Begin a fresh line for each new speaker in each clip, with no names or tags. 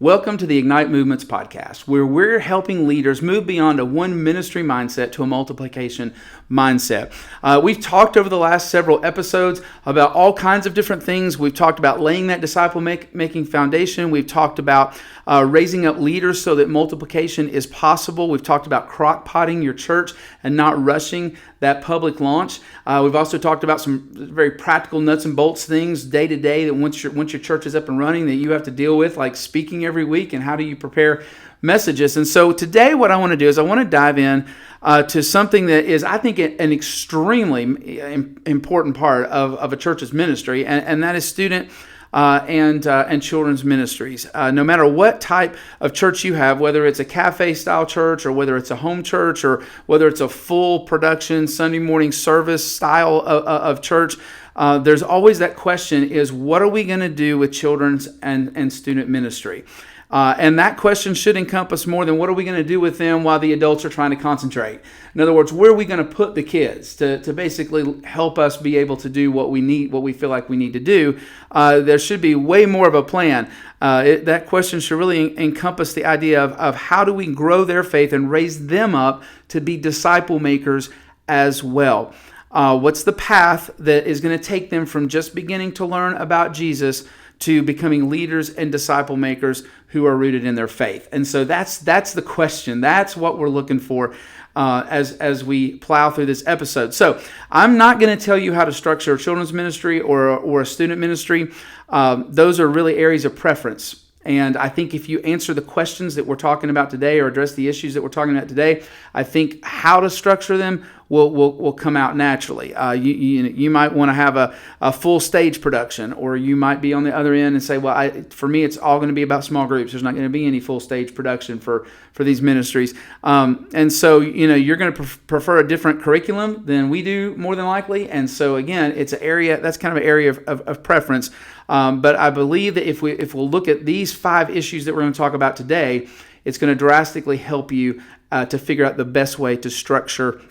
Welcome to the Ignite Movements podcast, where we're helping leaders move beyond a one ministry mindset to a multiplication mindset. We've talked over the last several episodes about all kinds of different things. We've talked about laying that disciple-making foundation. We've talked about raising up leaders so that multiplication is possible. We've talked about crock-potting your church and not rushing that public launch. We've also talked about some very practical nuts and bolts things day to day that once your church is up and running that you have to deal with, like speaking every week and how do you prepare messages. And so today what I want to do is I want to dive in to something that is, I think, an extremely important part of a church's ministry, and that is student and children's ministries. No matter what type of church you have, whether it's a cafe-style church or whether it's a home church or whether it's a full production Sunday morning service style of church, there's always that question is, what are we going to do with children's and student ministry? And that question should encompass more than what are we going to do with them while the adults are trying to concentrate. In other words, where are we going to put the kids to basically help us be able to do what we need, what we feel like we need to do? There should be way more of a plan. That question should really encompass the idea of how do we grow their faith and raise them up to be disciple makers as well. What's the path that is going to take them from just beginning to learn about Jesus to becoming leaders and disciple makers who are rooted in their faith? And so that's the question. That's what we're looking for as we plow through this episode. So I'm not going to tell you how to structure a children's ministry or a student ministry. Those are really areas of preference. And I think if you answer the questions that we're talking about today or address the issues that we're talking about today, I think how to structure them will come out naturally. You might want to have a full stage production, or you might be on the other end and say, well, for me, it's all going to be about small groups. There's not going to be any full stage production for these ministries. And so, you're going to prefer a different curriculum than we do, more than likely. And so, again, it's an area, that's kind of an area of preference. But I believe that if we'll look at these 5 issues that we're going to talk about today, it's going to drastically help you to figure out the best way to structure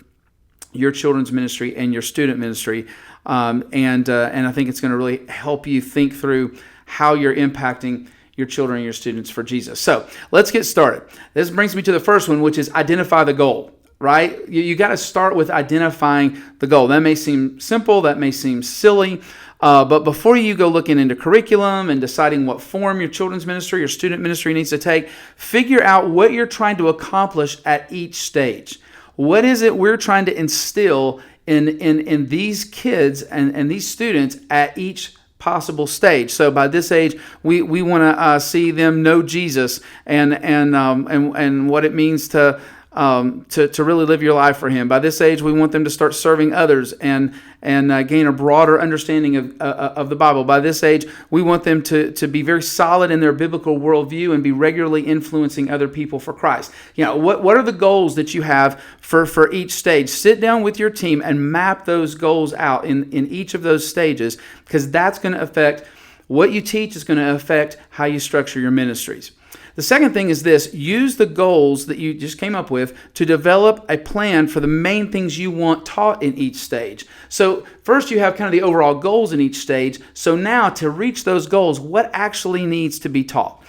your children's ministry and your student ministry, and I think it's going to really help you think through how you're impacting your children and your students for Jesus. So let's get started. This brings me to the first one, which is identify the goal. Right? You got to start with identifying the goal. That may seem simple, that may seem silly, but before you go looking into curriculum and deciding what form your children's ministry or student ministry needs to take, figure out what you're trying to accomplish at each stage. What is it we're trying to instill in these kids and these students at each possible stage? So by this age, we want to see them know Jesus and what it means to really live your life for Him. By this age, we want them to start serving others and gain a broader understanding of the Bible. By this age, we want them to be very solid in their biblical worldview and be regularly influencing other people for Christ. What are the goals that you have for each stage? Sit down with your team and map those goals out in each of those stages, because that's going to affect what you teach, is going to affect how you structure your ministries. The second thing is this: use the goals that you just came up with to develop a plan for the main things you want taught in each stage. So first you have kind of the overall goals in each stage. So now to reach those goals, what actually needs to be taught?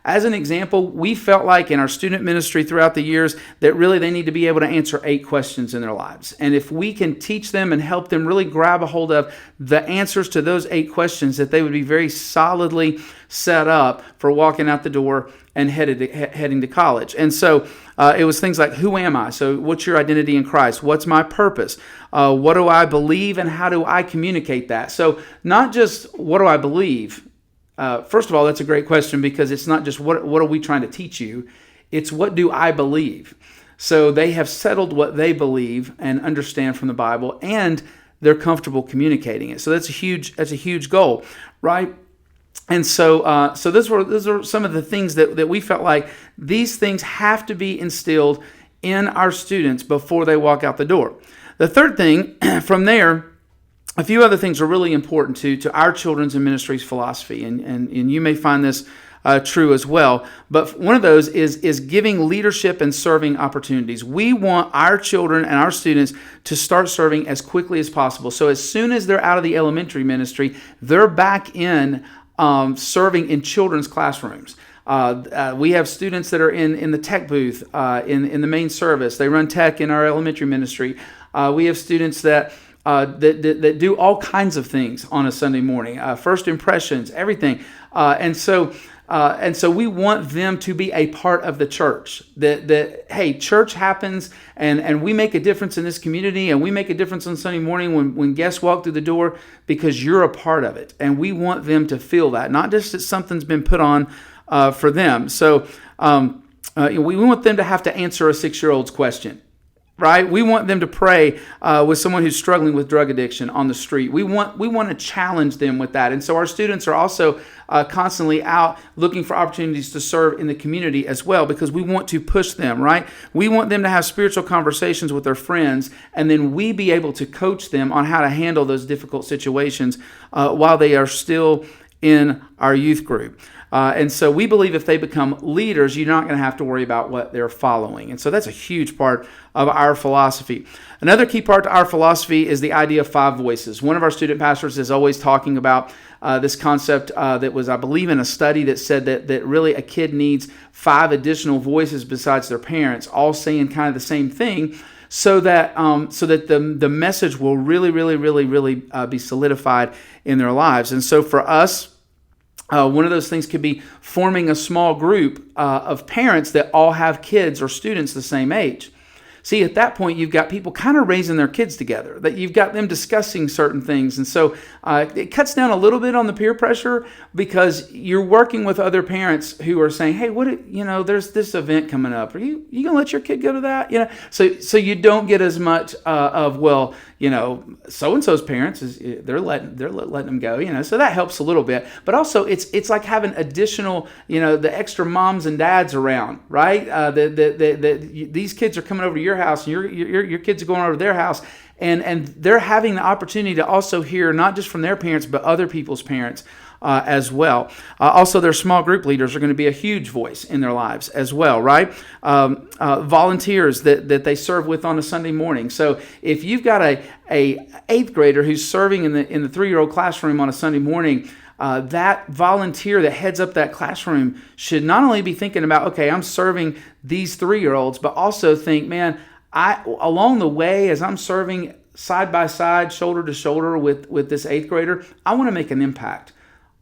As an example, we felt like in our student ministry throughout the years that really they need to be able to answer 8 questions in their lives. And if we can teach them and help them really grab a hold of the answers to those 8 questions, that they would be very solidly set up for walking out the door and heading to college. And so it was things like, who am I? So what's your identity in Christ? What's my purpose? What do I believe and how do I communicate that? So not just what do I believe? First of all, that's a great question, because it's not just what are we trying to teach you, it's what do I believe? So they have settled what they believe and understand from the Bible, and they're comfortable communicating it. So that's a huge goal, right? And so those are some of the things that we felt like these things have to be instilled in our students before they walk out the door. The third thing from there, a few other things are really important to our children's and ministries philosophy, and you may find this true as well. But one of those is giving leadership and serving opportunities. We want our children and our students to start serving as quickly as possible. So as soon as they're out of the elementary ministry, they're back in serving in children's classrooms. We have students that are in the tech booth in the main service. They run tech in our elementary ministry. We have students that do all kinds of things on a Sunday morning, first impressions, everything. And so we want them to be a part of the church. That hey, church happens, and we make a difference in this community, and we make a difference on Sunday morning when guests walk through the door because you're a part of it. And we want them to feel that, not just that something's been put on for them. So we want them to have to answer a 6-year-old's question. Right? We want them to pray with someone who's struggling with drug addiction on the street. We want to challenge them with that. And so our students are also constantly out looking for opportunities to serve in the community as well, because we want to push them, right? We want them to have spiritual conversations with their friends, and then we be able to coach them on how to handle those difficult situations while they are still in our youth group. And so we believe if they become leaders, you're not going to have to worry about what they're following. And so that's a huge part of our philosophy. Another key part to our philosophy is the idea of 5 voices. One of our student pastors is always talking about this concept that was, I believe, in a study that said that really a kid needs 5 additional voices besides their parents, all saying kind of the same thing, so that the message will really be solidified in their lives. And so for us, one of those things could be forming a small group of parents that all have kids or students the same age. See, at that point, you've got people kind of raising their kids together, that you've got them discussing certain things. And so it cuts down a little bit on the peer pressure, because you're working with other parents who are saying, hey, there's this event coming up. Are you going to let your kid go to that? So you don't get as much of, so-and-so's parents, they're letting them go, so that helps a little bit. But also it's like having additional, the extra moms and dads around, right? These kids are coming over to your house, and your kids are going over to their house, and they're having the opportunity to also hear not just from their parents, but other people's parents as well. Also, their small group leaders are going to be a huge voice in their lives as well, right? Volunteers that they serve with on a Sunday morning. So if you've got a 8th grader who's serving in the 3-year-old classroom on a Sunday morning, that volunteer that heads up that classroom should not only be thinking about, okay, I'm serving these 3-year-olds, but also think, man, along the way, as I'm serving side by side, shoulder to shoulder with this 8th grader, I want to make an impact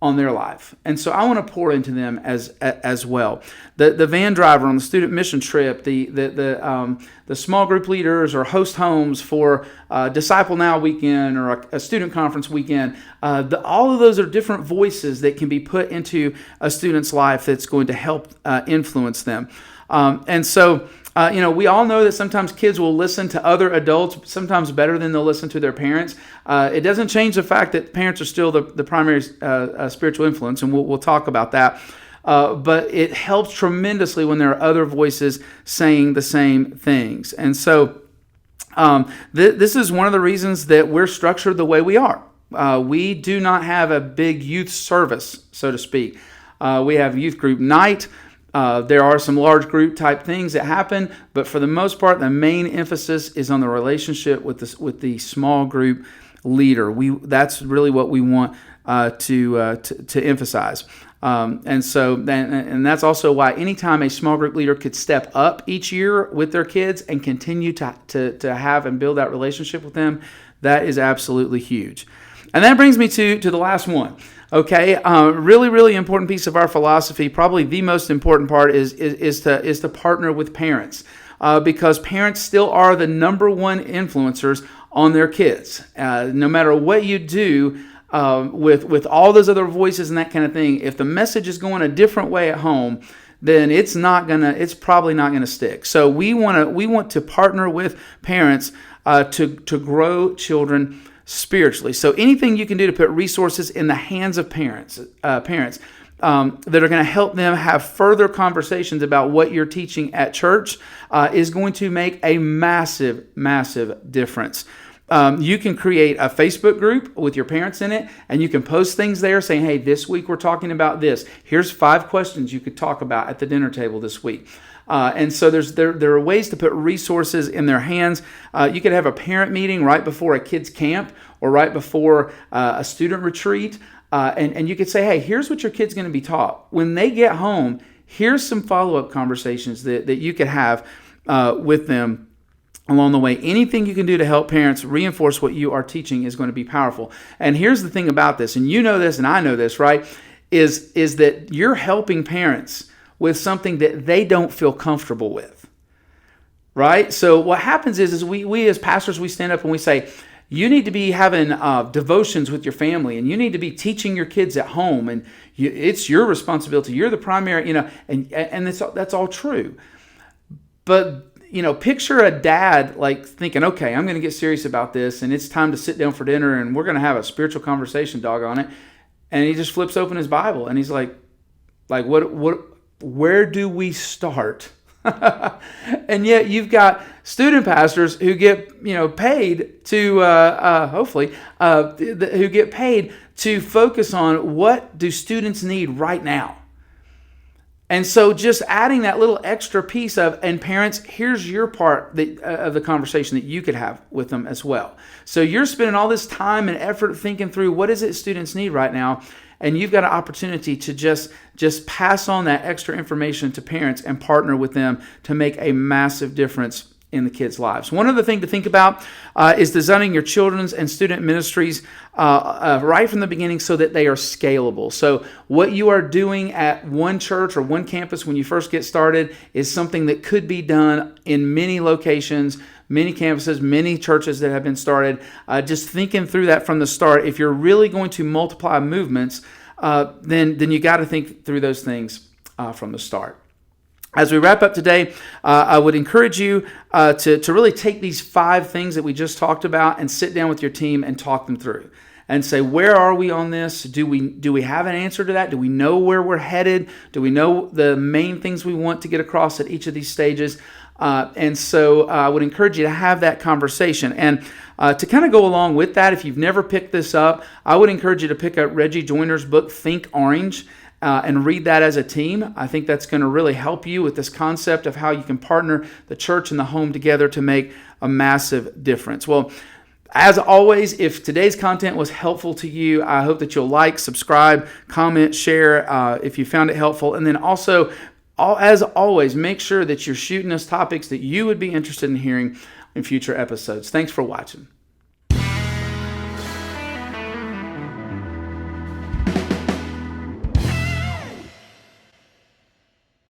on their life. And so I want to pour into them as well. The van driver on the student mission trip, the small group leaders or host homes for Disciple Now weekend or a student conference weekend, all of those are different voices that can be put into a student's life that's going to help influence them. And so we all know that sometimes kids will listen to other adults, sometimes better than they'll listen to their parents. It doesn't change the fact that parents are still the primary spiritual influence, and we'll talk about that. But it helps tremendously when there are other voices saying the same things. And so this is one of the reasons that we're structured the way we are. We do not have a big youth service, so to speak. We have youth group night. There are some large group type things that happen, but for the most part, the main emphasis is on the relationship with the small group leader. That's really what we want to emphasize. And that's also why anytime a small group leader could step up each year with their kids and continue to have and build that relationship with them, that is absolutely huge. And that brings me to the last one. Okay, really important piece of our philosophy. Probably the most important part is to partner with parents, because parents still are the number one influencers on their kids. No matter what you do with all those other voices and that kind of thing, if the message is going a different way at home, then it's probably not gonna stick. So we want to partner with parents to grow children spiritually. So anything you can do to put resources in the hands of parents that are going to help them have further conversations about what you're teaching at church is going to make a massive difference. You can create a Facebook group with your parents in it, and you can post things there saying, hey, this week we're talking about this. Here's 5 questions you could talk about at the dinner table this week. And so there are ways to put resources in their hands. You could have a parent meeting right before a kid's camp or right before a student retreat. And you could say, hey, here's what your kid's going to be taught. When they get home, here's some follow-up conversations that you could have with them along the way. Anything you can do to help parents reinforce what you are teaching is going to be powerful. And here's the thing about this, and you know this and I know this, right, is that you're helping parents with something that they don't feel comfortable with, right? So what happens is we as pastors, we stand up and we say, you need to be having devotions with your family, and you need to be teaching your kids at home, and it's your responsibility. You're the primary, and that's all true. But picture a dad like thinking, okay, I'm going to get serious about this, and it's time to sit down for dinner, and we're going to have a spiritual conversation, doggone it. And he just flips open his Bible, and he's like, where do we start? And yet you've got student pastors who get paid to hopefully who get paid to focus on what do students need right now. And so just adding that little extra piece and parents, here's your part of the conversation that you could have with them as well. So you're spending all this time and effort thinking through what is it students need right now, and you've got an opportunity to just pass on that extra information to parents and partner with them to make a massive difference in the kids' lives. One other thing to think about is designing your children's and student ministries right from the beginning so that they are scalable. So what you are doing at one church or one campus when you first get started is something that could be done in many locations, many campuses, many churches that have been started. Just thinking through that from the start, if you're really going to multiply movements, then you got to think through those things from the start. As we wrap up today, I would encourage you to really take these 5 things that we just talked about and sit down with your team and talk them through and say, where are we on this? Do we have an answer to that? Do we know where we're headed? Do we know the main things we want to get across at each of these stages? And so I would encourage you to have that conversation. And to kind of go along with that, if you've never picked this up, I would encourage you to pick up Reggie Joiner's book, Think Orange, and read that as a team. I think that's going to really help you with this concept of how you can partner the church and the home together to make a massive difference. Well, as always, if today's content was helpful to you, I hope that you'll like, subscribe, comment, share if you found it helpful. And then also, as always, make sure that you're shooting us topics that you would be interested in hearing in future episodes. Thanks for watching.